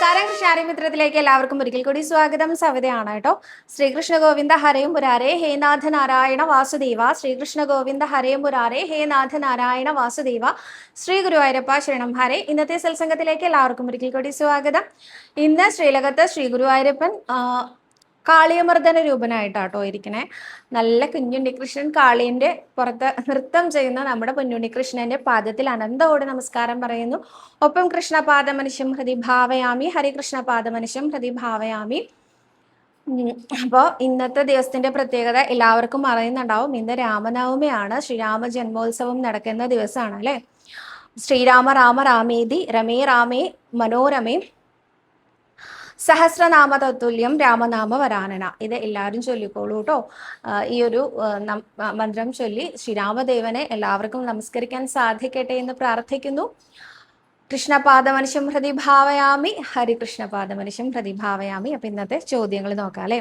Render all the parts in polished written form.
നമസ്കാരം. കൃഷ്ണാരിമിത്രത്തിലേക്ക് എല്ലാവർക്കും ഒരിക്കൽ കൂടി സ്വാഗതം. സവിതയാണ് കേട്ടോ. ശ്രീകൃഷ്ണ ഗോവിന്ദ ഹരേ മുരാരേ ഹേ നാഥ നാരായണ വാസുദേവ. ശ്രീകൃഷ്ണ ഗോവിന്ദ ഹരേ മുരാരേ ഹേ നാഥ നാരായണ വാസുദേവ. ശ്രീ ഗുരുവായൂരപ്പ ശരണം ഹരേ. ഇന്നത്തെ സത്സംഗത്തിലേക്ക് എല്ലാവർക്കും ഒരിക്കൽ കൂടി സ്വാഗതം. ഇന്ന് ശ്രീലകത്ത് ശ്രീ ഗുരുവായൂരപ്പൻ കാളിയമർദ്ദന രൂപനായിട്ടാട്ടോ ഇരിക്കണേ. നല്ല കുഞ്ഞുണ്ണികൃഷ്ണൻ കാളിന്റെ പുറത്ത് നൃത്തം ചെയ്യുന്ന നമ്മുടെ കുഞ്ഞുണ്ണികൃഷ്ണന്റെ പാദത്തിൽ അനന്തകോടി നമസ്കാരം പറയുന്നു. ഒപ്പം കൃഷ്ണപാദമനുഷ്യം ഹൃദി ഭാവയാമി, ഹരികൃഷ്ണ പാദമനുഷ്യം ഹൃദി ഭാവയാമി. അപ്പോൾ ഇന്നത്തെ ദിവസത്തിന്റെ പ്രത്യേകത എല്ലാവർക്കും അറിയുന്നുണ്ടാവും. ഇന്ന് രാമനവമിയാണ്. ശ്രീരാമ ജന്മോത്സവം നടക്കുന്ന ദിവസമാണ് അല്ലെ. ശ്രീരാമ രാമ രാമേതി രമേ രാമേ മനോരമേ സഹസ്രനാമ തത്തുല്യം രാമനാമ വരാനന. ഇത് എല്ലാവരും ചൊല്ലിക്കോളൂ കേട്ടോ. ഈ ഒരു മന്ത്രം ചൊല്ലി ശ്രീരാമദേവനെ എല്ലാവർക്കും നമസ്കരിക്കാൻ സാധിക്കട്ടെ എന്ന് പ്രാർത്ഥിക്കുന്നു. കൃഷ്ണപാദമനുഷ്യം ഹൃദി ഭാവയാമി, ഹരികൃഷ്ണപാദമനുഷ്യം ഹൃദി ഭാവയാമി. അപ്പൊ ഇന്നത്തെ ചോദ്യങ്ങൾ നോക്കാം അല്ലെ.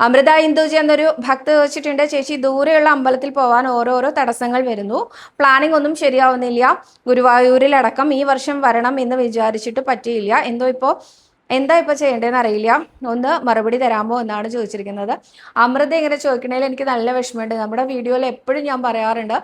അമൃത ഇന്ദുജി എന്നൊരു ഭക്ത ചോദിച്ചിട്ടുണ്ട്, ചേച്ചി ദൂരെയുള്ള അമ്പലത്തിൽ പോകാൻ ഓരോരോ തടസ്സങ്ങൾ വരുന്നു, പ്ലാനിങ് ഒന്നും ശരിയാവുന്നില്ല, ഗുരുവായൂരിലടക്കം ഈ വർഷം വരണം എന്ന് വിചാരിച്ചിട്ട് പറ്റിയില്ല, എന്താ ഇപ്പൊ ചെയ്യേണ്ടതെന്ന് അറിയില്ല, ഒന്ന് മറുപടി തരാമോ എന്നാണ് ചോദിച്ചിരിക്കുന്നത്. അമൃത ഇങ്ങനെ ചോദിക്കണേൽ എനിക്ക് നല്ല വിഷമമുണ്ട്. നമ്മുടെ വീഡിയോയിൽ എപ്പോഴും ഞാൻ പറയാറുണ്ട്,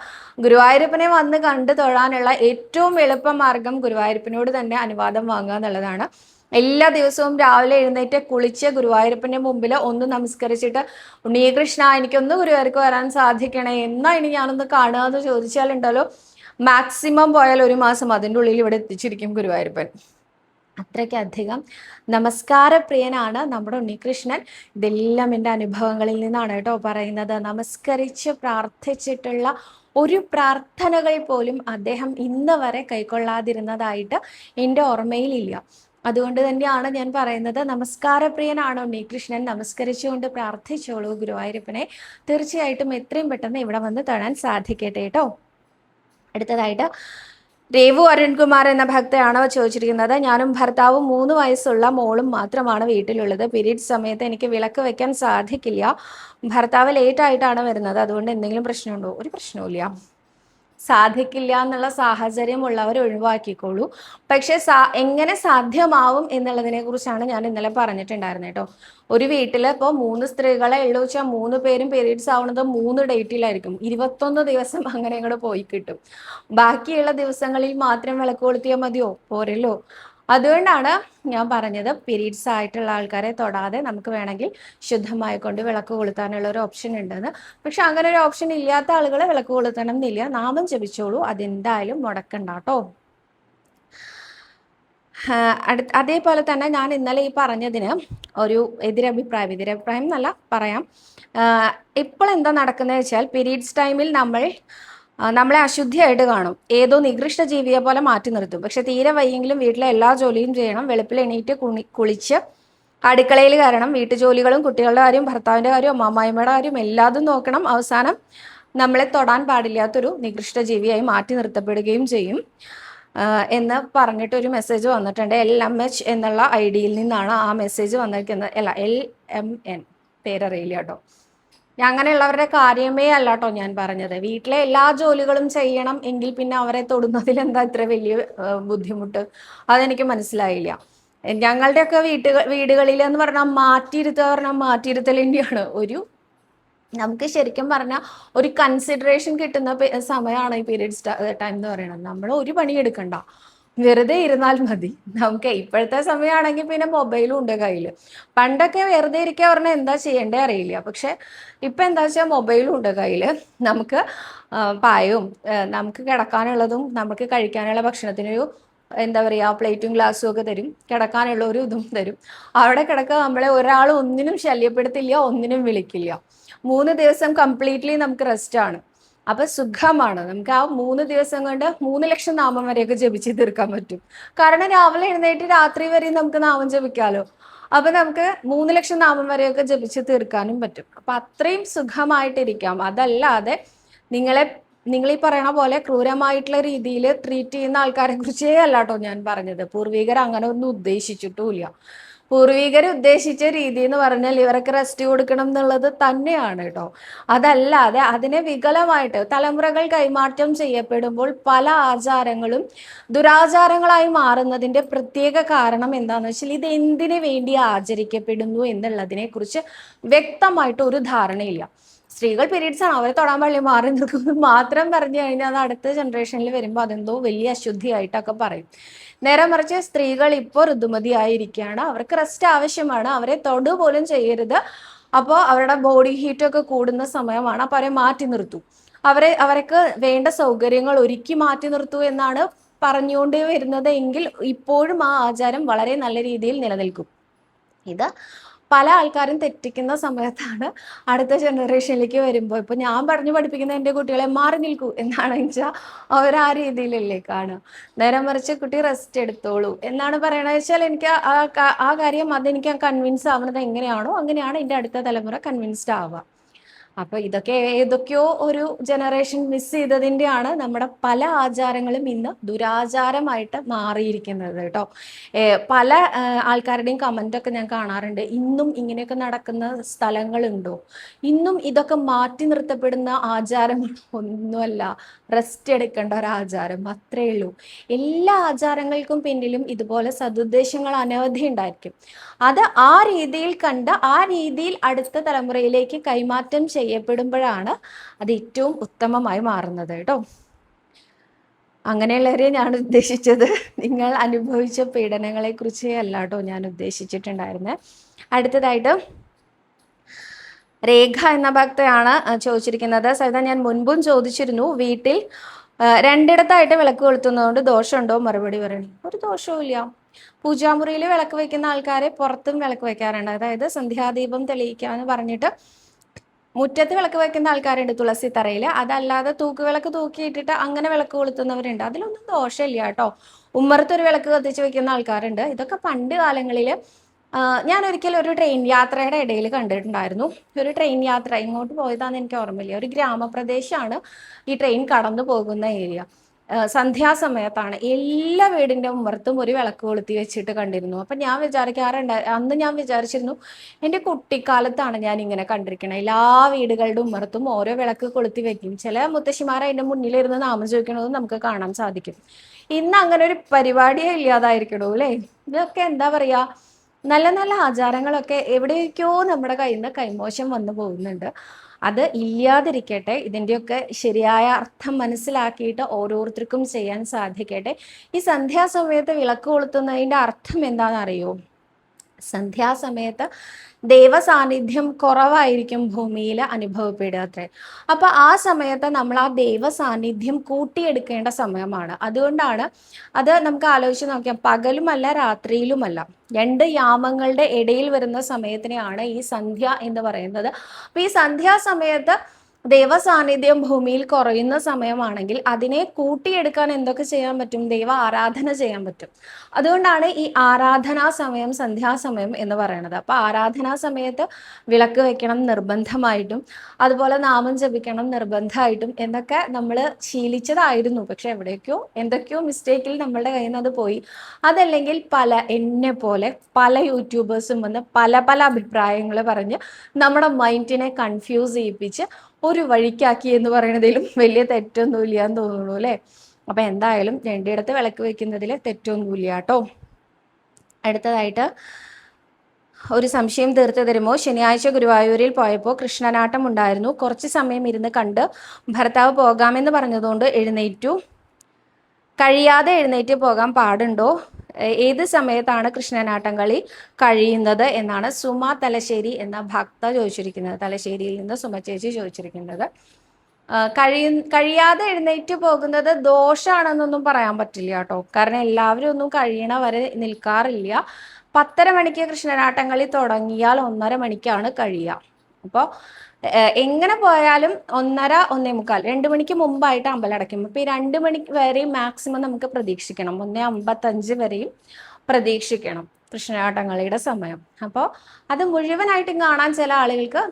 ഗുരുവായൂരപ്പനെ വന്ന് കണ്ടു തൊഴാനുള്ള ഏറ്റവും എളുപ്പമാർഗം ഗുരുവായൂരപ്പനോട് തന്നെ അനുവാദം വാങ്ങുക എന്നുള്ളതാണ്. എല്ലാ ദിവസവും രാവിലെ എഴുന്നേറ്റ് കുളിച്ച് ഗുരുവായൂരപ്പന്റെ മുമ്പിൽ ഒന്ന് നമസ്കരിച്ചിട്ട്, ഉണ്ണികൃഷ്ണ എനിക്കൊന്ന് ഗുരുവായൂർക്ക് വരാൻ സാധിക്കണേ, എന്നാ ഇനി ഞാനൊന്ന് കാണുക എന്ന് ചോദിച്ചാലുണ്ടല്ലോ, മാക്സിമം പോയാൽ 1 മാസം അതിൻ്റെ ഉള്ളിൽ ഇവിടെ എത്തിച്ചിരിക്കും ഗുരുവായൂരപ്പൻ. അത്രയ്ക്കധികം നമസ്കാരപ്രിയനാണ് നമ്മുടെ ഉണ്ണികൃഷ്ണൻ. ഇതെല്ലാം എൻ്റെ അനുഭവങ്ങളിൽ നിന്നാണ് കേട്ടോ പറയുന്നത്. നമസ്കരിച്ച് പ്രാർത്ഥിച്ചിട്ടുള്ള ഒരു പ്രാർത്ഥനകൾ പോലും അദ്ദേഹം ഇന്ന് വരെ കൈക്കൊള്ളാതിരുന്നതായിട്ട് എൻ്റെ ഓർമ്മയിലില്ല. അതുകൊണ്ട് തന്നെയാണ് ഞാൻ പറയുന്നത്, നമസ്കാരപ്രിയനാണ് ഉണ്ണികൃഷ്ണൻ. നമസ്കരിച്ചുകൊണ്ട് പ്രാർത്ഥിച്ചോളൂ ഗുരുവായൂരപ്പനെ. തീർച്ചയായിട്ടും എത്രയും പെട്ടെന്ന് ഇവിടെ വന്ന് തൊഴാൻ സാധിക്കട്ടെ കേട്ടോ. അടുത്തതായിട്ട് രേവു അരുൺകുമാർ എന്ന ഭക്തയാണ് ചോദിച്ചിരിക്കുന്നത്, ഞാനും ഭർത്താവും 3 വയസ്സുള്ള മോളും മാത്രമാണ് വീട്ടിലുള്ളത്. പീരീഡ്സ് സമയത്ത് എനിക്ക് വിളക്ക് വെക്കാൻ സാധിക്കില്ല. ഭർത്താവ് ലേറ്റ് ആയിട്ടാണ് വരുന്നത്. അതുകൊണ്ട് എന്തെങ്കിലും പ്രശ്നമുണ്ടോ? ഒരു പ്രശ്നവുമില്ല. സാധിക്കില്ല എന്നുള്ള സാഹചര്യം ഉള്ളവർ ഒഴിവാക്കിക്കോളൂ. പക്ഷെ എങ്ങനെ സാധ്യമാവും എന്നുള്ളതിനെ കുറിച്ചാണ് ഞാൻ ഇന്നലെ പറഞ്ഞിട്ടുണ്ടായിരുന്നത് കേട്ടോ. ഒരു വീട്ടിൽ ഇപ്പോൾ 3 സ്ത്രീകളെ ഉള്ളൂ വെച്ചാൽ 3 പേരും പീരീഡ്സ് ആവുന്നത് 3 ഡേറ്റിലായിരിക്കും. 21 ദിവസം അങ്ങനെ അങ്ങോട്ട് പോയി കിട്ടും. ബാക്കിയുള്ള ദിവസങ്ങളിൽ മാത്രം വിളക്ക് കൊളുത്തിയാൽ മതിയോ? പോരല്ലോ. അതുകൊണ്ടാണ് ഞാൻ പറഞ്ഞത്, പീരീഡ്സ് ആയിട്ടുള്ള ആൾക്കാരെ തൊടാതെ നമുക്ക് വേണമെങ്കിൽ ശുദ്ധമായി കൊണ്ട് വിളക്ക് കൊളുത്താനുള്ള ഒരു ഓപ്ഷൻ ഉണ്ടെന്ന്. പക്ഷെ അങ്ങനെ ഒരു ഓപ്ഷൻ ഇല്ലാത്ത ആളുകൾ വിളക്ക് കൊളുത്തണം എന്നില്ല. നാമം ജപിച്ചോളൂ, അതെന്തായാലും മുടക്കണ്ട കേട്ടോ. അതേപോലെ തന്നെ ഞാൻ ഇന്നലെ ഈ പറഞ്ഞതിന് ഒരു എതിരഭിപ്രായം എന്നല്ല പറയാം. ഇപ്പോൾ എന്താ നടക്കുന്നത് വെച്ചാൽ, പീരീഡ്സ് ടൈമിൽ നമ്മളെ അശുദ്ധിയായിട്ട് കാണും. ഏതോ നികൃഷ്ട ജീവിയെ പോലെ മാറ്റി നിർത്തും. പക്ഷെ തീരെ വയ്യെങ്കിലും വീട്ടിലെ എല്ലാ ജോലിയും ചെയ്യണം. വെളുപ്പിൽ എണീറ്റ് കുളിച്ച് അടുക്കളയിൽ കയറണം. വീട്ടുജോലികളും കുട്ടികളുടെ കാര്യം, ഭർത്താവിൻ്റെ കാര്യം, അമ്മായിമ്മയുടെ കാര്യം എല്ലാതും നോക്കണം. അവസാനം നമ്മളെ തൊടാൻ പാടില്ലാത്തൊരു നികൃഷ്ട ജീവിയായി മാറ്റി നിർത്തപ്പെടുകയും ചെയ്യും എന്ന് പറഞ്ഞിട്ടൊരു മെസ്സേജ് വന്നിട്ടുണ്ട്. LMH എന്നുള്ള ID നിന്നാണ് ആ മെസ്സേജ് വന്നിരിക്കുന്നത്. അല്ല, LMN, പേരറിയില്ല കേട്ടോ. അങ്ങനെയുള്ളവരുടെ കാര്യമേ അല്ല കേട്ടോ ഞാൻ പറഞ്ഞത്. വീട്ടിലെ എല്ലാ ജോലികളും ചെയ്യണം എങ്കിൽ പിന്നെ അവരെ തൊടുന്നതിൽ എന്താ ഇത്ര വലിയ ബുദ്ധിമുട്ട്? അതെനിക്ക് മനസ്സിലായില്ല. ഞങ്ങളുടെയൊക്കെ വീടുകളിൽ എന്ന് പറഞ്ഞാൽ മാറ്റിയിരുത്തൽ തന്നെയാണ്. നമുക്ക് ശരിക്കും പറഞ്ഞാൽ ഒരു കൺസിഡറേഷൻ കിട്ടുന്ന സമയമാണ് ഈ പീരീഡ്സ് ടൈം എന്ന് പറയുന്നത്. നമ്മൾ ഒരു പണി എടുക്കണ്ട, വെറുതെ ഇരുന്നാൽ മതി. നമുക്ക് ഇപ്പോഴത്തെ സമയമാണെങ്കിൽ പിന്നെ മൊബൈലും ഉണ്ട് കയ്യിൽ. പണ്ടൊക്കെ വെറുതെ ഇരിക്കുക പറഞ്ഞാൽ എന്താ ചെയ്യേണ്ടേ അറിയില്ല. പക്ഷെ ഇപ്പം എന്താ വെച്ചാൽ മൊബൈലും ഉണ്ട് കയ്യിൽ. നമുക്ക് പായവും നമുക്ക് കിടക്കാനുള്ളതും നമുക്ക് കഴിക്കാനുള്ള ഭക്ഷണത്തിനൊരു എന്താ പറയുക, പ്ലേറ്റും ഗ്ലാസ്സും ഒക്കെ തരും. കിടക്കാനുള്ള ഒരു ഇതും തരും. അവിടെ കിടക്കുക, നമ്മളെ ഒരാൾ ഒന്നിനും ശല്യപ്പെടുത്തില്ല, ഒന്നിനും വിളിക്കില്ല. 3 ദിവസം കംപ്ലീറ്റ്ലി നമുക്ക് റെസ്റ്റാണ്. അപ്പൊ സുഖമാണ്. നമുക്ക് ആ 3 ദിവസം കൊണ്ട് 3 ലക്ഷം നാമം വരെയൊക്കെ ജപിച്ച് തീർക്കാൻ പറ്റും. കാരണം രാവിലെ എഴുന്നേറ്റ് രാത്രി വരെ നമുക്ക് നാമം ജപിക്കാലോ. അപ്പൊ നമുക്ക് 3 ലക്ഷം നാമം വരെയൊക്കെ ജപിച്ച് തീർക്കാനും പറ്റും. അപ്പൊ അത്രയും സുഖമായിട്ടിരിക്കാം. അതല്ലാതെ നിങ്ങൾ ഈ പറയണ പോലെ ക്രൂരമായിട്ടുള്ള രീതിയിൽ ട്രീറ്റ് ചെയ്യുന്ന ആൾക്കാരെ കുറിച്ചേ അല്ല കേട്ടോ ഞാൻ പറഞ്ഞത്. പൂർവികർ അങ്ങനെ ഒന്നും ഉദ്ദേശിച്ചിട്ടുമില്ല. പൂർവികർ ഉദ്ദേശിച്ച രീതി എന്ന് പറഞ്ഞാൽ ഇവർക്ക് റെസ്റ്റ് കൊടുക്കണം എന്നുള്ളത് തന്നെയാണ് കേട്ടോ. അതല്ലാതെ അതിനെ വികലമായിട്ട് തലമുറകൾ കൈമാറ്റം ചെയ്യപ്പെടുമ്പോൾ പല ആചാരങ്ങളും ദുരാചാരങ്ങളായി മാറുന്നതിന്റെ പ്രത്യേക കാരണം എന്താണെന്ന് വെച്ചാൽ ഇത് എന്തിനു വേണ്ടി ആചരിക്കപ്പെടുന്നു എന്നുള്ളതിനെ കുറിച്ച് വ്യക്തമായിട്ട് ഒരു ധാരണയില്ല. സ്ത്രീകൾ പീരീഡ്സ് ആണ്, അവരെ തൊടാൻ പള്ളി മാറി നിൽക്കുന്നത് മാത്രം പറഞ്ഞു കഴിഞ്ഞാൽ അത് അടുത്ത ജനറേഷനിൽ വരുമ്പോൾ അതെന്തോ വലിയ അശുദ്ധിയായിട്ടൊക്കെ പറയും. നേരെ മറിച്ച് സ്ത്രീകൾ ഇപ്പോൾ ഋതുമതിയായിരിക്കുകയാണ്, അവർക്ക് റെസ്റ്റ് ആവശ്യമാണ്, അവരെ തൊടുപോലും ചെയ്യരുത്. അപ്പോൾ അവരുടെ ബോഡി ഹീറ്റ് ഒക്കെ കൂടുന്ന സമയമാണ്, അപ്പോൾ അവരെ മാറ്റി നിർത്തൂ, അവർക്ക് വേണ്ട സൗകര്യങ്ങൾ ഒരുക്കി മാറ്റി നിർത്തൂ എന്നാണ് പറഞ്ഞുകൊണ്ട് വരുന്നത് എങ്കിൽ ഇപ്പോഴും ആ ആചാരം വളരെ നല്ല രീതിയിൽ നിലനിൽക്കും. ഇത് പല ആൾക്കാരും തെറ്റിക്കുന്ന സമയത്താണ് അടുത്ത ജനറേഷനിലേക്ക് വരുമ്പോൾ ഇപ്പൊ ഞാൻ പറഞ്ഞു പഠിപ്പിക്കുന്ന എൻ്റെ കുട്ടികളെ മാറി നിൽക്കൂ എന്നാണ് വെച്ചാൽ അവർ ആ രീതിയിലല്ലേ കാണുക. നേരെ മറിച്ച് കുട്ടി റെസ്റ്റ് എടുത്തോളൂ എന്നാണ് പറയണത് വെച്ചാൽ എനിക്ക് ആ കാര്യം അതെനിക്ക് കൺവിൻസ് ആവുന്നത് എങ്ങനെയാണോ അങ്ങനെയാണ് എൻ്റെ അടുത്ത തലമുറ കൺവിൻസ്ഡ് ആവുക. അപ്പൊ ഇതൊക്കെ ഏതൊക്കെയോ ഒരു ജനറേഷൻ മിസ് ചെയ്തതിൻ്റെയാണ് നമ്മുടെ പല ആചാരങ്ങളും ഇന്ന് ദുരാചാരമായിട്ട് മാറിയിരിക്കുന്നത് കേട്ടോ. പല ആൾക്കാരുടെയും കമന്റ് ഒക്കെ ഞാൻ കാണാറുണ്ട്, ഇന്നും ഇങ്ങനെയൊക്കെ നടക്കുന്ന സ്ഥലങ്ങളുണ്ടോ, ഇന്നും ഇതൊക്കെ മാറ്റി നിർത്തപ്പെടുന്ന ആചാരങ്ങൾ ഒന്നുമല്ല, റെസ്റ്റ് എടുക്കേണ്ട ഒരു ആചാരം അത്രേ ഉള്ളൂ. എല്ലാ ആചാരങ്ങൾക്കും പിന്നിലും ഇതുപോലെ സതുദ്ദേശങ്ങൾ അനവധി ഉണ്ടായിരിക്കും. അത് ആ രീതിയിൽ കണ്ട് ആ രീതിയിൽ അടുത്ത തലമുറയിലേക്ക് കൈമാറ്റം ചെയ്യപ്പെടുമ്പോഴാണ് അത് ഏറ്റവും ഉത്തമമായി മാറുന്നത് കേട്ടോ. അങ്ങനെയുള്ളവരെ ഞാൻ ഉദ്ദേശിച്ചത് നിങ്ങൾ അനുഭവിച്ച പീഡനങ്ങളെ കുറിച്ച് അല്ല കേട്ടോ ഞാൻ ഉദ്ദേശിച്ചിട്ടുണ്ടായിരുന്നത്. അടുത്തതായിട്ട് രേഖ എന്ന ഭക്തയാണ് ചോദിച്ചിരിക്കുന്നത്. സരിത, ഞാൻ മുൻപും ചോദിച്ചിരുന്നു, വീട്ടിൽ രണ്ടിടത്തായിട്ട് വിളക്ക് കൊളുത്തുന്നതുകൊണ്ട് ദോഷമുണ്ടോ? മറുപടി പറയണേ. ഒരു ദോഷവും ഇല്ല. പൂജാമുറിയിൽ വിളക്ക് വയ്ക്കുന്ന ആൾക്കാരെ പുറത്തും വിളക്ക് വയ്ക്കാറുണ്ട്. അതായത് സന്ധ്യാദീപം തെളിയിക്കാന്ന് പറഞ്ഞിട്ട് മുറ്റത്ത് വിളക്ക് വയ്ക്കുന്ന ആൾക്കാരുണ്ട് തുളസി തറയിൽ. അതല്ലാതെ തൂക്കുവിളക്ക് തൂക്കിയിട്ടിട്ട് അങ്ങനെ വിളക്ക് കൊളുത്തുന്നവരുണ്ട്. അതിലൊന്നും ദോഷമില്ല കേട്ടോ. ഉമ്മറത്തൊരു വിളക്ക് കത്തിച്ച് വെക്കുന്ന ആൾക്കാരുണ്ട്. ഇതൊക്കെ പണ്ട് കാലങ്ങളിൽ ഞാൻ ഒരിക്കലും ഒരു ട്രെയിൻ യാത്രയുടെ ഇടയിൽ കണ്ടിട്ടുണ്ടായിരുന്നു. ഒരു ട്രെയിൻ യാത്ര ഇങ്ങോട്ട് പോയതാന്ന് എനിക്ക് ഓർമ്മയില്ല. ഒരു ഗ്രാമപ്രദേശമാണ് ഈ ട്രെയിൻ കടന്നു പോകുന്ന ഏരിയ. സന്ധ്യാസമയത്താണ്. എല്ലാ വീടിൻ്റെ ഉമ്മറത്തും ഒരു വിളക്ക് കൊളുത്തി വെച്ചിട്ട് കണ്ടിരുന്നു. അപ്പം ഞാൻ അന്ന് ഞാൻ വിചാരിച്ചിരുന്നു, എൻ്റെ കുട്ടിക്കാലത്താണ് ഞാൻ ഇങ്ങനെ കണ്ടിരിക്കണത്. എല്ലാ വീടുകളുടെ ഉമ്മറത്തും ഓരോ വിളക്ക് കൊളുത്തി വെക്കും. ചില മുത്തശ്ശിമാർ അതിൻ്റെ മുന്നിലിരുന്ന് നാമം ചോദിക്കണതും നമുക്ക് കാണാൻ സാധിക്കും. ഇന്ന് അങ്ങനെ ഒരു പരിപാടിയെ ഇല്ലാതായിരിക്കണോ അല്ലേ? ഇതൊക്കെ എന്താ പറയുക, നല്ല നല്ല ആചാരങ്ങളൊക്കെ എവിടെയൊക്കെയോ നമ്മുടെ കയ്യിൽ നിന്ന് കൈമോശം വന്നു പോകുന്നുണ്ട്. അത് ഇല്ലാതിരിക്കട്ടെ. ഇതിൻ്റെയൊക്കെ ശരിയായ അർത്ഥം മനസ്സിലാക്കിയിട്ട് ഓരോരുത്തർക്കും ചെയ്യാൻ സാധിക്കട്ടെ. ഈ സന്ധ്യാസമയത്ത് വിളക്ക് കൊളുത്തുന്നതിൻ്റെ അർത്ഥം എന്താണെന്നറിയോ? സന്ധ്യാസമയത്ത് ദൈവസാന്നിധ്യം കുറവായിരിക്കും ഭൂമിയിൽ അനുഭവപ്പെടുക അത്രേ. അപ്പൊ ആ സമയത്ത് നമ്മൾ ആ ദൈവസാന്നിധ്യം കൂട്ടിയെടുക്കേണ്ട സമയമാണ്. അതുകൊണ്ടാണ് അത് നമുക്ക് ആലോചിച്ച് നോക്കിയാൽ പകലുമല്ല രാത്രിയിലുമല്ല, രണ്ട് യാമങ്ങളുടെ ഇടയിൽ വരുന്ന സമയത്തിനെയാണ് ഈ സന്ധ്യ എന്ന് പറയുന്നത്. അപ്പൊ ഈ സന്ധ്യാസമയത്ത് ദൈവസാന്നിധ്യം ഭൂമിയിൽ കുറയുന്ന സമയമാണെങ്കിൽ അതിനെ കൂട്ടിയെടുക്കാൻ എന്തൊക്കെ ചെയ്യാൻ പറ്റും? ദൈവ ആരാധന ചെയ്യാൻ പറ്റും. അതുകൊണ്ടാണ് ഈ ആരാധനാ സമയം സന്ധ്യാസമയം എന്ന് പറയുന്നത്. അപ്പൊ ആരാധനാ സമയത്ത് വിളക്ക് വെക്കണം നിർബന്ധമായിട്ടും, അതുപോലെ നാമം ജപിക്കണം നിർബന്ധമായിട്ടും എന്നൊക്കെ നമ്മൾ ശീലിച്ചതായിരുന്നു. പക്ഷെ എവിടേക്കോ എന്തൊക്കെയോ മിസ്റ്റേക്കിൽ നമ്മളുടെ കയ്യിൽ നിന്ന് അത് പോയി. അതല്ലെങ്കിൽ എന്നെ പോലെ പല യൂട്യൂബേഴ്സും വന്ന് പല പല അഭിപ്രായങ്ങൾ പറഞ്ഞ് നമ്മുടെ മൈൻഡിനെ കൺഫ്യൂസ് ചെയ്യിപ്പിച്ച് ഒരു വഴിക്കാക്കി എന്ന് പറയുന്നതിലും വലിയ തെറ്റൊന്നുമില്ല എന്ന് തോന്നുന്നു അല്ലേ? അപ്പൊ എന്തായാലും രണ്ടിടത്ത് വിളക്ക് വെക്കുന്നതിൽ തെറ്റൊന്നുമില്ല കേട്ടോ. അടുത്തതായിട്ട് ഒരു സംശയം തീർത്തു തരുമോ? ശനിയാഴ്ച ഗുരുവായൂരിൽ പോയപ്പോൾ കൃഷ്ണനാട്ടം ഉണ്ടായിരുന്നു. കുറച്ച് സമയം ഇരുന്ന് കണ്ട് ഭർത്താവ് പോകാമെന്ന് പറഞ്ഞതുകൊണ്ട് കഴിയാതെ എഴുന്നേറ്റ് പോകാൻ പാടുണ്ടോ? ഏത് സമയത്താണ് കൃഷ്ണനാട്ടം കളി കഴിയുന്നത് എന്നാണ് സുമ തലശ്ശേരി എന്ന ഭക്ത ചോദിച്ചിരിക്കുന്നത്. തലശ്ശേരിയിൽ നിന്ന് സുമ ചേച്ചി ചോദിച്ചിരിക്കുന്നത്. കഴിയാതെ എഴുന്നേറ്റ് പോകുന്നത് ദോഷമാണെന്നൊന്നും പറയാൻ പറ്റില്ല കേട്ടോ. കാരണം എല്ലാവരും ഒന്നും കഴിയണ വരെ നിൽക്കാറില്ല. 10:30 മണിക്ക് കൃഷ്ണനാട്ടം കളി തുടങ്ങിയാൽ 1:30 മണിക്കാണ് കഴിയുക. അപ്പോൾ എങ്ങനെ പോയാലും 1:30, 1:45, 2 മണിക്ക് മുമ്പായിട്ട് അമ്പലം അടയ്ക്കും. അപ്പോൾ ഈ 2 മണി വരെയും മാക്സിമം നമുക്ക് പ്രതീക്ഷിക്കണം. 1:55 വരെയും പ്രതീക്ഷിക്കണം. കൃഷ്ണനാട്ടംകളിയുടെ സമയം. അപ്പോൾ അത് മുഴുവനായിട്ടും കാണാൻ ചില ആളുകൾക്ക്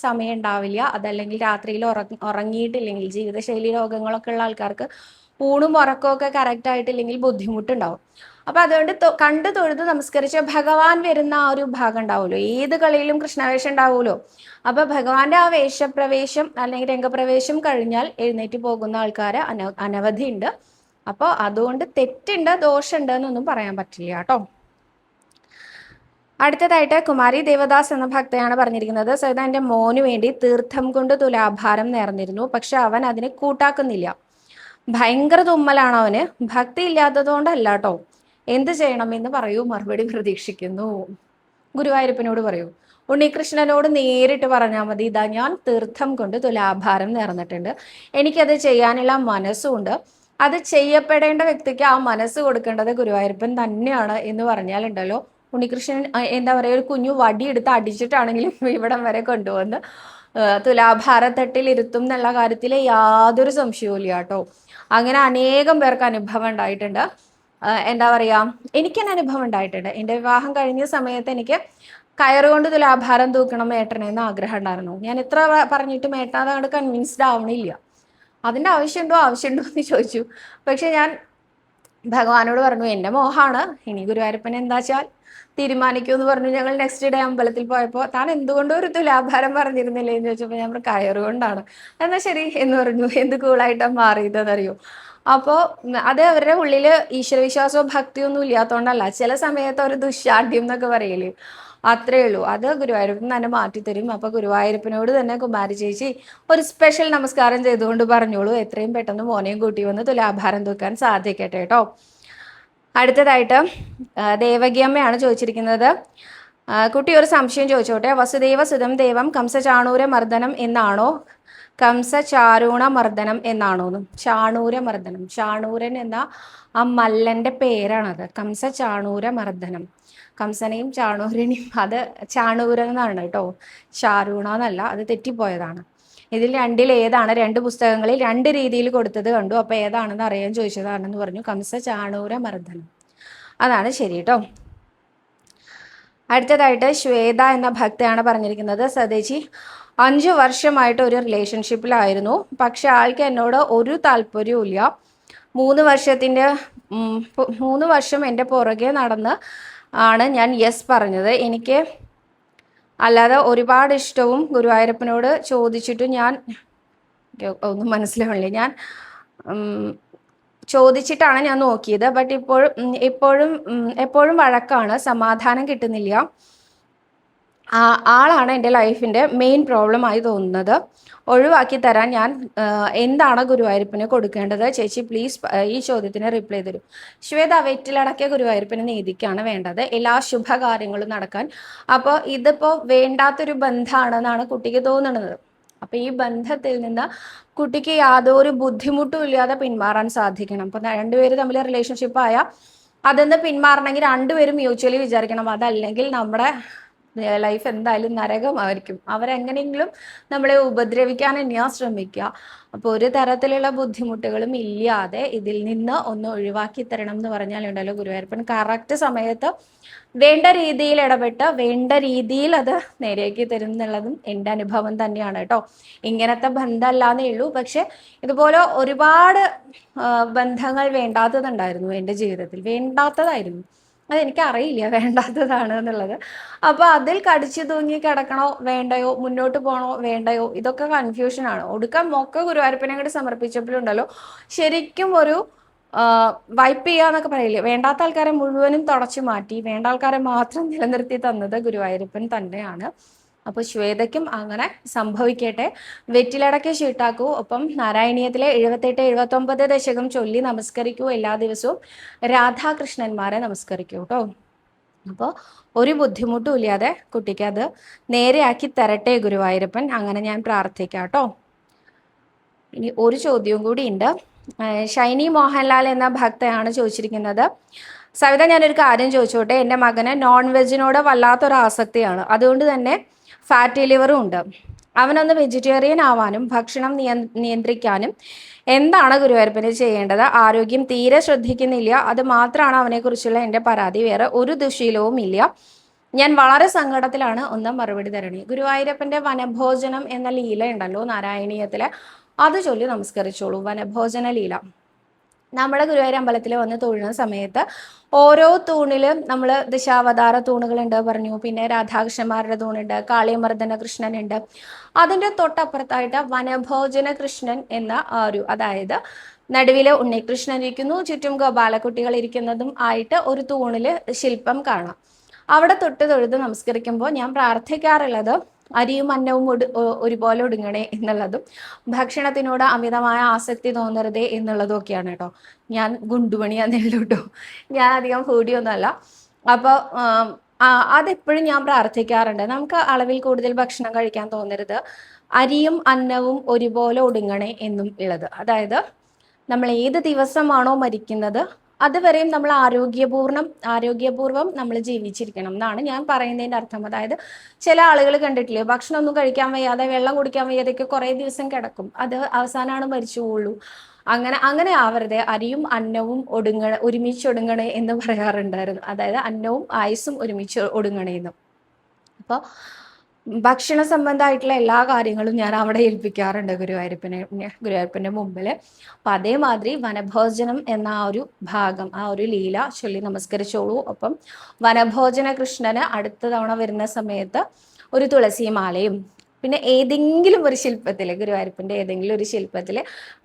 സമയം ഉണ്ടാവില്ല. അതല്ലെങ്കിൽ രാത്രിയിൽ ഉറങ്ങിയിട്ടില്ലെങ്കിൽ, ജീവിതശൈലി രോഗങ്ങളൊക്കെ ഉള്ള ആൾക്കാർക്ക് ഊണും ഉറക്കമൊക്കെ കറക്റ്റ് ആയിട്ടില്ലെങ്കിൽ ബുദ്ധിമുട്ടുണ്ടാവും. അപ്പൊ അതുകൊണ്ട് കണ്ടു തൊഴുത് നമസ്കരിച്ച ഭഗവാൻ വരുന്ന ആ ഒരു ഭാഗം ഉണ്ടാവുമല്ലോ, ഏത് കളിയിലും കൃഷ്ണവേഷം ഉണ്ടാവുമല്ലോ. അപ്പൊ ഭഗവാന്റെ ആ വേഷപ്രവേശം അല്ലെങ്കിൽ രംഗപ്രവേശം കഴിഞ്ഞാൽ എഴുന്നേറ്റ് പോകുന്ന ആൾക്കാർ അനവധി ഉണ്ട്. അപ്പോൾ അതുകൊണ്ട് തെറ്റുണ്ട് ദോഷമുണ്ട് എന്നൊന്നും പറയാൻ പറ്റില്ല കേട്ടോ. അടുത്തതായിട്ട് കുമാരി ദേവദാസ് എന്ന ഭക്തയാണ് പറഞ്ഞിരിക്കുന്നത്, സൈത എൻ്റെ മോന് വേണ്ടി തീർത്ഥം കൊണ്ട് തുലാഭാരം നേർന്നിരുന്നു, പക്ഷെ അവൻ അതിനെ കൂട്ടാക്കുന്നില്ല. ഭയങ്കര തുമ്മലാണ് അവന്. ഭക്തി ഇല്ലാത്തതുകൊണ്ടല്ല കേട്ടോ. എന്ത് ചെയ്യണമെന്ന് പറയൂ, മറുപടി പ്രതീക്ഷിക്കുന്നു. ഗുരുവായൂരപ്പനോട് പറയൂ. ഉണ്ണികൃഷ്ണനോട് നേരിട്ട് പറഞ്ഞാൽ മതി, ഇതാ ഞാൻ തീർത്ഥം കൊണ്ട് തുലാഭാരം നേർന്നിട്ടുണ്ട്, എനിക്കത് ചെയ്യാനുള്ള മനസ്സുണ്ട്, അത് ചെയ്യപ്പെടേണ്ട വ്യക്തിക്ക് ആ മനസ്സ് കൊടുക്കേണ്ടത് ഗുരുവായൂരപ്പൻ തന്നെയാണ് എന്ന് പറഞ്ഞാലുണ്ടല്ലോ, ഉണ്ണികൃഷ്ണൻ എന്താ പറയുക, ഒരു കുഞ്ഞു വടി എടുത്ത് അടിച്ചിട്ടാണെങ്കിലും ഇവിടം വരെ കൊണ്ടുവന്ന് തുലാഭാരത്തട്ടിൽ ഇരുത്തും എന്നുള്ള കാര്യത്തിൽ യാതൊരു സംശയവും ഇല്ല കേട്ടോ. അങ്ങനെ അനേകം പേർക്ക് അനുഭവം ഉണ്ടായിട്ടുണ്ട്. എന്താ പറയാ, എനിക്ക് തന്നെ അനുഭവം ഉണ്ടായിട്ടുണ്ട്. എൻ്റെ വിവാഹം കഴിഞ്ഞ സമയത്ത് എനിക്ക് കയറുകൊണ്ട് തുലാഭാരം തൂക്കണം ഏട്ടനെന്ന് ആഗ്രഹം ഉണ്ടായിരുന്നു. ഞാൻ എത്ര പറഞ്ഞിട്ടും ഏട്ടൻ അതങ്ങോട്ട് കൺവിൻസ്ഡ് ആവണില്ല. അതിൻ്റെ ആവശ്യമുണ്ടോ എന്ന് ചോദിച്ചു. പക്ഷെ ഞാൻ ഭഗവാനോട് പറഞ്ഞു, എൻ്റെ മോഹാണ്, ഇനി ഗുരുവായൂരപ്പൻ എന്താ വെച്ചാൽ തീരുമാനിക്കൂ എന്ന് പറഞ്ഞു. ഞങ്ങൾ നെക്സ്റ്റ് ഡേ അമ്പലത്തിൽ പോയപ്പോൾ താൻ എന്തുകൊണ്ടും ഒരു തുലാഭാരം പറഞ്ഞിരുന്നില്ലേ എന്ന് ചോദിച്ചപ്പോൾ ഞാൻ കയറുകൊണ്ടാണ്. എന്നാൽ ശരി എന്ന് പറഞ്ഞു. എന്ത് കൂളായിട്ടാണ് മാറിയതെന്നറിയോ. അപ്പോൾ അത് അവരുടെ ഉള്ളിൽ ഈശ്വരവിശ്വാസവും ഭക്തിയൊന്നും ഇല്ലാത്തതുകൊണ്ടല്ല, ചില സമയത്ത് ഒരു ദുശാഠ്യം എന്നൊക്കെ പറയില്ലേ, അത്രേ ഉള്ളൂ. അത് ഗുരുവായൂരപ്പൻ തന്നെ മാറ്റിത്തരും. അപ്പൊ ഗുരുവായൂരപ്പനോട് തന്നെ കുമാരി ചേച്ചി ഒരു സ്പെഷ്യൽ നമസ്കാരം ചെയ്തുകൊണ്ട് പറഞ്ഞോളൂ, എത്രയും പെട്ടെന്ന് മോനെയും കൂട്ടി വന്ന് തുലാഭാരം തൂക്കാൻ സാധിക്കട്ടെ കേട്ടോ. അടുത്തതായിട്ട് ദേവകിയമ്മയാണ് ചോദിച്ചിരിക്കുന്നത്, കുട്ടി ഒരു സംശയം ചോദിച്ചോട്ടെ. വസുദേവ സുതം ദേവം കംസചാണൂര മർദ്ദനം എന്നാണോ കംസചാരൂണ മർദ്ദനം എന്നാണോന്നും? ചാണൂര മർദ്ദനം, ചാണൂരൻ എന്ന ആ മല്ലന്റെ പേരാണത്. കംസചാണൂര മർദ്ദനം, കംസനെയും ചാണൂരനെയും, അത് ചാണൂരൻ എന്നാണ് കേട്ടോ, ചാരൂണ എന്നല്ല, അത് തെറ്റിപ്പോയതാണ്. ഇതിൽ രണ്ടിൽ ഏതാണ്? രണ്ട് പുസ്തകങ്ങളിൽ രണ്ട് രീതിയിൽ കൊടുത്തത് കണ്ടു. അപ്പൊ ഏതാണെന്ന് അറിയാൻ ചോദിച്ചതാണെന്ന് പറഞ്ഞു. കംസ ചാണൂര മർദ്ദനം, അതാണ് ശരി കേട്ടോ. അടുത്തതായിട്ട് ശ്വേത എന്ന ഭക്തയാണ് പറഞ്ഞിരിക്കുന്നത്, സതേച്ചി 5 വർഷമായിട്ട് ഒരു റിലേഷൻഷിപ്പിലായിരുന്നു, പക്ഷെ ആൾക്ക് എന്നോട് ഒരു താല്പര്യവും ഇല്ല. 3 വർഷം എൻ്റെ പുറകെ നടന്ന് ആണ് ഞാൻ യെസ് പറഞ്ഞത്. എനിക്ക് അല്ലാതെ ഒരുപാട് ഇഷ്ടവും ഗുരുവായൂരപ്പനോട് ചോദിച്ചിട്ടും ഞാൻ ഒന്നും മനസ്സിലാവില്ല. ഞാൻ ചോദിച്ചിട്ടാണ് ഞാൻ നോക്കിയത്. ബട്ട് എപ്പോഴും വഴക്കാണ്, സമാധാനം കിട്ടുന്നില്ല. ആളാണ് എൻ്റെ ലൈഫിൻ്റെ മെയിൻ പ്രോബ്ലം ആയി തോന്നുന്നത്. ഒഴിവാക്കി തരാൻ ഞാൻ എന്താണ് ഗുരുവായൂരപ്പന് കൊടുക്കേണ്ടത്? ചേച്ചി പ്ലീസ് ഈ ചോദ്യത്തിന് റിപ്ലൈ തരൂ. ശ്വേത, വെറ്റിലടക്കിയ ഗുരുവായൂരപ്പന് നീതിക്കാണ് വേണ്ടത്, എല്ലാ ശുഭകാര്യങ്ങളും നടക്കാൻ. അപ്പോൾ ഇതിപ്പോൾ വേണ്ടാത്തൊരു ബന്ധമാണെന്നാണ് കുട്ടിക്ക് തോന്നുന്നത്. അപ്പൊ ഈ ബന്ധത്തിൽ നിന്ന് കുട്ടിക്ക് യാതൊരു ബുദ്ധിമുട്ടും ഇല്ലാതെ പിന്മാറാൻ സാധിക്കണം. അപ്പൊ രണ്ടുപേര് തമ്മിൽ റിലേഷൻഷിപ്പ് ആയാൽ അതെന്ന് പിന്മാറണമെങ്കിൽ രണ്ടുപേരും മ്യൂച്വലി വിചാരിക്കണം. അതല്ലെങ്കിൽ നമ്മുടെ ലൈഫ് എന്തായാലും നരകമായിരിക്കും. അവരെങ്ങനെയെങ്കിലും നമ്മളെ ഉപദ്രവിക്കാൻ തന്നെയാണ് ശ്രമിക്കുക. അപ്പോൾ ഒരു തരത്തിലുള്ള ബുദ്ധിമുട്ടുകളും ഇല്ലാതെ ഇതിൽ നിന്ന് ഒന്ന് ഒഴിവാക്കി തരണം എന്ന് പറഞ്ഞാലുണ്ടല്ലോ, ഗുരുവായൂരപ്പൻ കറക്റ്റ് സമയത്ത് വേണ്ട രീതിയിൽ ഇടപെട്ട് വേണ്ട രീതിയിൽ അത് നേരെയാക്കി തരും എന്നുള്ളതും എൻ്റെ അനുഭവം തന്നെയാണ് കേട്ടോ. ഇങ്ങനത്തെ ബന്ധമല്ലാന്നേ ഉള്ളൂ, പക്ഷെ ഇതുപോലെ ഒരുപാട് ബന്ധങ്ങൾ വേണ്ടാത്തതുണ്ടായിരുന്നു എൻ്റെ ജീവിതത്തിൽ. വേണ്ടാത്തതായിരുന്നു, അതെനിക്കറിയില്ല വേണ്ടാത്തതാണ് എന്നുള്ളത്. അപ്പോൾ അതിൽ കടിച്ചു തൂങ്ങി കിടക്കണോ വേണ്ടയോ, മുന്നോട്ട് പോകണോ വേണ്ടയോ, ഇതൊക്കെ കൺഫ്യൂഷനാണ്. ഒടുക്കം മൊക്ക ഗുരുവായൂരപ്പനെ കൂടി സമർപ്പിച്ചപ്പോഴുണ്ടല്ലോ ശരിക്കും ഒരു വൈപ്പ് ചെയ്യാന്നൊക്കെ പറയില്ലേ, വേണ്ടാത്ത ആൾക്കാരെ മുഴുവനും തുടച്ചു മാറ്റി വേണ്ട ആൾക്കാരെ മാത്രം നിലനിർത്തി തന്നത് ഗുരുവായൂരപ്പൻ തന്നെയാണ്. അപ്പോൾ ശ്വേതയ്ക്കും അങ്ങനെ സംഭവിക്കട്ടെ. വെറ്റിലടക്കി ഷീട്ടാക്കൂ, ഒപ്പം നാരായണീയത്തിലെ 78, 79 ദശകം ചൊല്ലി നമസ്കരിക്കൂ. എല്ലാ ദിവസവും രാധാകൃഷ്ണന്മാരെ നമസ്കരിക്കൂ കേട്ടോ. അപ്പോൾ ഒരു ബുദ്ധിമുട്ടും ഇല്ലാതെ കുട്ടിക്ക് അത് നേരെയാക്കി തരട്ടെ ഗുരുവായൂരപ്പൻ. അങ്ങനെ ഞാൻ പ്രാർത്ഥിക്കാം കേട്ടോ. ഇനി ഒരു ചോദ്യവും കൂടി ഉണ്ട്. ഷൈനി മോഹൻലാൽ എന്ന ഭക്തയാണ് ചോദിച്ചിരിക്കുന്നത്, സവിത ഞാനൊരു കാര്യം ചോദിച്ചോട്ടെ. എൻ്റെ മകന് നോൺ വെജിനോട് വല്ലാത്തൊരു ആസക്തിയാണ്, അതുകൊണ്ട് തന്നെ ഫാറ്റി ലിവറും ഉണ്ട്. അവനൊന്ന് വെജിറ്റേറിയൻ ആവാനും ഭക്ഷണം നിയന്ത്രിക്കാനും എന്താണ് ഗുരുവായൂരപ്പന് ചെയ്യേണ്ടത്? ആരോഗ്യം തീരെ ശ്രദ്ധിക്കുന്നില്ല, അത് മാത്രമാണ് അവനെക്കുറിച്ചുള്ള എൻ്റെ പരാതി, വേറെ ഒരു ദുശീലവും ഇല്ല. ഞാൻ വളരെ സങ്കടത്തിലാണ്, ഒന്ന് മറുപടി തരണേ. ഗുരുവായൂരപ്പൻ്റെ വനഭോജനം എന്ന ലീല ഉണ്ടല്ലോ നാരായണീയത്തിലെ, അത് ചൊല്ലി നമസ്കരിച്ചോളൂ. വനഭോജന ലീല നമ്മുടെ ഗുരുവായൂർ അമ്പലത്തിൽ വന്ന് തൊഴുന്ന സമയത്ത് ഓരോ തൂണിലും നമ്മൾ ദശാവതാര തൂണുകളുണ്ട് പറഞ്ഞു, പിന്നെ രാധാകൃഷ്ണന്മാരുടെ തൂണുണ്ട്, കാളിയമർദ്ദന കൃഷ്ണനുണ്ട്. അതിൻ്റെ തൊട്ടപ്പുറത്തായിട്ട് വനഭോജന കൃഷ്ണൻ എന്ന ഒരു, അതായത് നടുവില് ഉണ്ണികൃഷ്ണൻ ഇരിക്കുന്നു, ചുറ്റും ഗോപാലക്കുട്ടികൾ ഇരിക്കുന്നതും ആയിട്ട് ഒരു തൂണില് ശില്പം കാണാം. അവിടെ തൊട്ട് തൊഴുത് നമസ്കരിക്കുമ്പോൾ ഞാൻ പ്രാർത്ഥിക്കാറുള്ളത് അരിയും അന്നവും ഒരുപോലെ ഒടുങ്ങണേ എന്നുള്ളതും ഭക്ഷണത്തിനോട് അമിതമായ ആസക്തി തോന്നരുതേ എന്നുള്ളതും ഒക്കെയാണ് കേട്ടോ. ഞാൻ ഗുണ്ടുമണിയാന്നേ ഉള്ളൂ കേട്ടോ, ഞാൻ അധികം ഫുഡിയൊന്നുമല്ല. അപ്പോൾ അതെപ്പോഴും ഞാൻ പ്രാർത്ഥിക്കാറുണ്ട്. നമുക്ക് അളവിൽ കൂടുതൽ ഭക്ഷണം കഴിക്കാൻ തോന്നരുത്, അരിയും അന്നവും ഒരുപോലെ ഒടുങ്ങണേ എന്നും ഉള്ളത്. അതായത് നമ്മൾ ഏത് ദിവസമാണോ മരിക്കുന്നത് അതുവരെയും നമ്മൾ ആരോഗ്യപൂർവ്വം നമ്മൾ ജീവിച്ചിരിക്കണം എന്നാണ് ഞാൻ പറയുന്നതിൻ്റെ അർത്ഥം. അതായത് ചില ആളുകൾ കണ്ടിട്ടില്ലേ, ഭക്ഷണം ഒന്നും കഴിക്കാൻ വയ്യാതെ വെള്ളം കുടിക്കാൻ വയ്യാതെയൊക്കെ കുറേ ദിവസം കിടക്കും, അത് അവസാനമാണ് മരിച്ചു പോകുള്ളൂ. അങ്ങനെ ആവരുത്. അരിയും അന്നവും ഒരുമിച്ച് ഒടുങ്ങണേ എന്ന് പറയാറുണ്ടായിരുന്നു. അതായത് അന്നവും ആയുസ്സും ഒരുമിച്ച് ഒടുങ്ങണേന്നും. അപ്പോൾ ഭക്ഷണ സംബന്ധമായിട്ടുള്ള എല്ലാ കാര്യങ്ങളും ഞാൻ അവിടെ ഏൽപ്പിക്കാറുണ്ട് ഗുരുവായൂരപ്പൻ്റെ മുമ്പിൽ. അപ്പം അതേമാതിരി വനഭോജനം എന്ന ആ ഒരു ഭാഗം, ആ ഒരു ലീല ചൊല്ലി നമസ്കരിച്ചോളൂ. അപ്പം വനഭോജന കൃഷ്ണന് അടുത്ത തവണ വരുന്ന സമയത്ത് ഒരു തുളസിമാലയും, പിന്നെ ഏതെങ്കിലും ഒരു ശില്പത്തിൽ, ഗുരുവായൂരപ്പൻ്റെ ഏതെങ്കിലും ഒരു ശില്പത്തിൽ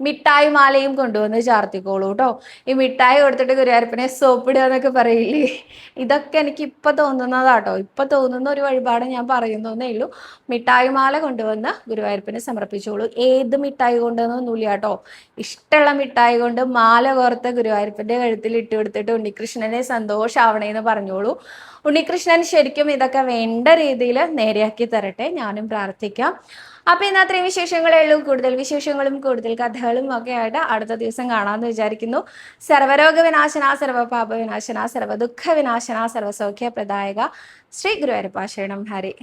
മിഠായി മാലയും കൊണ്ടുവന്ന് ചാർത്തിക്കോളൂ കേട്ടോ. ഈ മിഠായി കൊടുത്തിട്ട് ഗുരുവായൂരപ്പനെ സോപ്പിടുക എന്നൊക്കെ പറയില്ലേ, ഇതൊക്കെ എനിക്ക് ഇപ്പം തോന്നുന്നതാട്ടോ. ഇപ്പം തോന്നുന്ന ഒരു വഴിപാട് ഞാൻ പറയുന്നേ ഉള്ളൂ. മിഠായി മാല കൊണ്ടുവന്ന് ഗുരുവായൂരപ്പനെ സമർപ്പിച്ചോളൂ. ഏത് മിഠായി കൊണ്ടുവന്നൊന്നുമില്ല കേട്ടോ, ഇഷ്ടമുള്ള മിഠായി കൊണ്ട് മാല കോർത്ത് ഗുരുവായൂരപ്പൻ്റെ കഴുത്തിൽ ഇട്ട് കൊടുത്തിട്ട് ഉണ്ണികൃഷ്ണനെ സന്തോഷാവണേന്ന് പറഞ്ഞോളൂ. ഉണ്ണികൃഷ്ണൻ ശരിക്കും ഇതൊക്കെ വേണ്ട രീതിയിൽ നേരെയാക്കി തരട്ടെ, ഞാനും പ്രാർത്ഥിക്കാം. അപ്പൊ ഇന്ന് അത്രയും വിശേഷങ്ങളേ ഉള്ളൂ. കൂടുതൽ വിശേഷങ്ങളും കൂടുതൽ കഥകളും ഒക്കെ ആയിട്ട് അടുത്ത ദിവസം കാണാമെന്ന് വിചാരിക്കുന്നു. സർവരോഗ വിനാശന, സർവപാപ വിനാശന, സർവദുഃഖ വിനാശന, സർവസൗഖ്യ പ്രദായക ശ്രീ ഗുരുവായൂരപ്പ ശരണം ഹരി.